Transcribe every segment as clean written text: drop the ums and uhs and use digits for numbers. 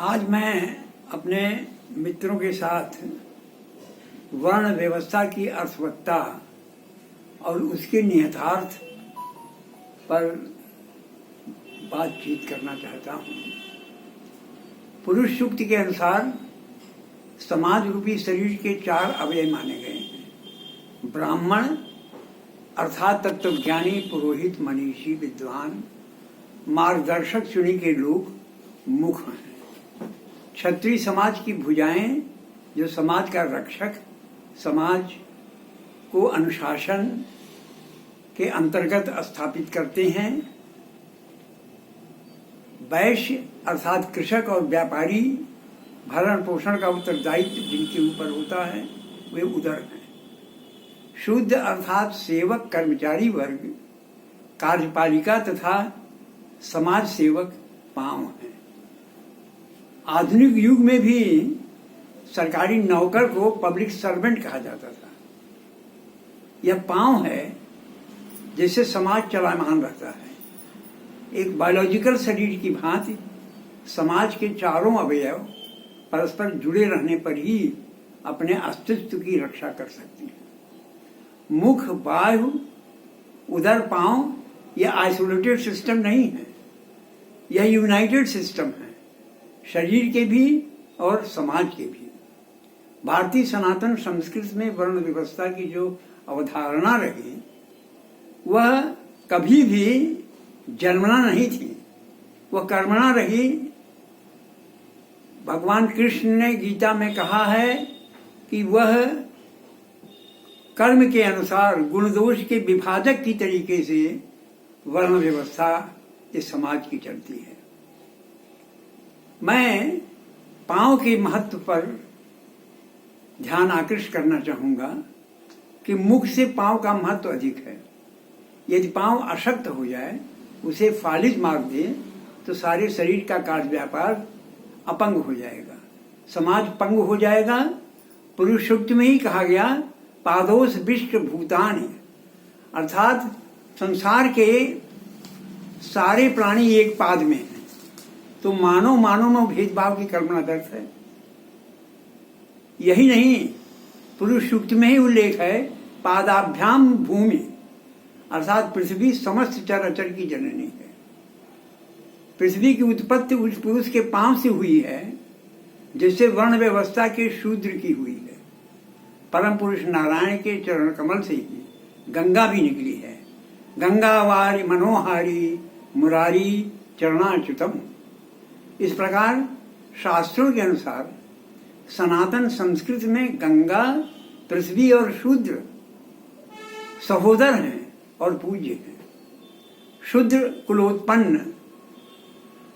आज मैं अपने मित्रों के साथ वर्ण व्यवस्था की अर्थवत्ता और उसके निहितार्थ पर बातचीत करना चाहता हूँ। पुरुष सूक्त के अनुसार समाज रूपी शरीर के 4 अवयव माने गए हैं। ब्राह्मण अर्थात तत्वज्ञानी, पुरोहित, मनीषी, विद्वान, मार्गदर्शक श्रेणी के लोग मुख हैं। क्षत्रिय समाज की भुजाएं, जो समाज का रक्षक, समाज को अनुशासन के अंतर्गत स्थापित करते हैं। वैश्य अर्थात कृषक और व्यापारी भरण पोषण का उत्तरदायित्व जिनके ऊपर होता है वे उदर हैं। शूद्र अर्थात सेवक, कर्मचारी वर्ग, कार्यपालिका तथा समाज सेवक पांव हैं। आधुनिक युग में भी सरकारी नौकर को पब्लिक सर्वेंट कहा जाता था। यह पांव है जिससे समाज चलामान रहता है। एक बायोलॉजिकल शरीर की भांति समाज के 4 अवयव परस्पर जुड़े रहने पर ही अपने अस्तित्व की रक्षा कर सकते हैं। मुख, बाहु, उदर, पांव यह आइसोलेटेड सिस्टम नहीं है, यह यूनाइटेड सिस्टम है, शरीर के भी और समाज के भी। भारतीय सनातन संस्कृति में वर्ण व्यवस्था की जो अवधारणा रही वह कभी भी जन्मना नहीं थी, वह कर्मणा रही। भगवान कृष्ण ने गीता में कहा है कि वह कर्म के अनुसार गुण दोष के विभाजक की तरीके से वर्ण व्यवस्था इस समाज की चलती है। मैं पांव के महत्व पर ध्यान आकृष्ट करना चाहूंगा कि मुख से पांव का महत्व अधिक है। यदि पांव अशक्त हो जाए, उसे फालिज मार दे तो सारे शरीर का कार्य व्यापार अपंग हो जाएगा, समाज पंग हो जाएगा। पुरुष सूक्त में ही कहा गया पादोस विश्व भूतानि, अर्थात संसार के सारे प्राणी एक पाद में हैं। तो मानव में भेदभाव की कल्पना दर्थ है। यही नहीं, पुरुष सूक्त में ही उल्लेख है पादाभ्याम भूमि, अर्थात पृथ्वी समस्त चराचर की जननी है। पृथ्वी की उत्पत्ति उस पुरुष के पांव से हुई है जिससे वर्ण व्यवस्था के शूद्र की हुई है। परम पुरुष नारायण के चरण कमल से ही गंगा भी निकली है। गंगावारी मनोहारी मुरारी चरणाच्युतम। इस प्रकार शास्त्रों के अनुसार सनातन संस्कृति में गंगा, पृथ्वी और शूद्र सहोदर हैं और पूज्य हैं। शूद्र कुलोत्पन्न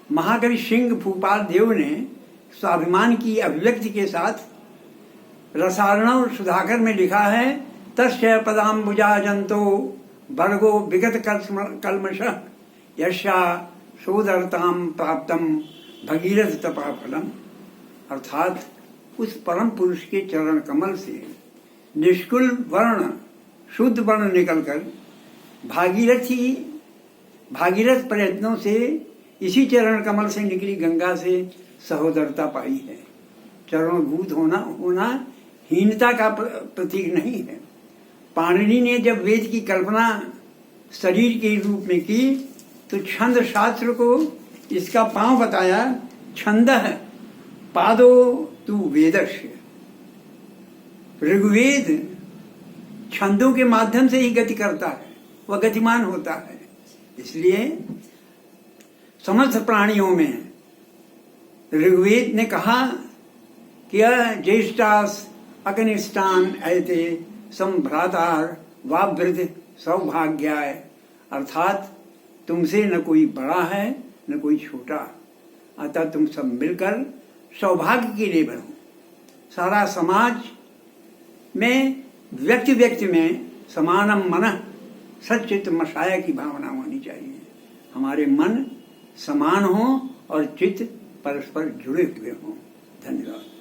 महाकवि सिंह भूपाल देव ने स्वाभिमान की अभिव्यक्ति के साथ रसार्णव सुधाकर में लिखा है तस्य पदाम्बुजा जंतो वर्गो विगत कल्मष यशा सोदरताम प्राप्तम भगीरथ तपा फलम। अर्थात उस परम पुरुष के चरण कमल से निष्कुल वर्ण, शुद्ध वर्ण निकलकर भागीरथ प्रयत्नों से इसी चरण कमल से निकली गंगा से सहोदरता पाई है। चरणभूत होना हीनता का प्रतीक नहीं है। पाणिनि ने जब वेद की कल्पना शरीर के रूप में की तो छंद शास्त्र को इसका पांव बताया। छंदः पादो तु वेदस्य। ऋग्वेद छंदों के माध्यम से ही गति करता है, वह गतिमान होता है। इसलिए समस्त प्राणियों में ऋग्वेद ने कहा कि ज्येष्ठास अकनिष्ठान ऐते संभ्रातार वावृद्ध सौभाग्याय, अर्थात तुमसे न कोई बड़ा है न कोई छोटा, अतः तुम सब मिलकर सौभाग्य के लिए बनो। सारा समाज में व्यक्ति में समानम मनः सच्चित मशाया की भावना होनी चाहिए। हमारे मन समान हो और चित्त परस्पर जुड़े हुए हों। धन्यवाद।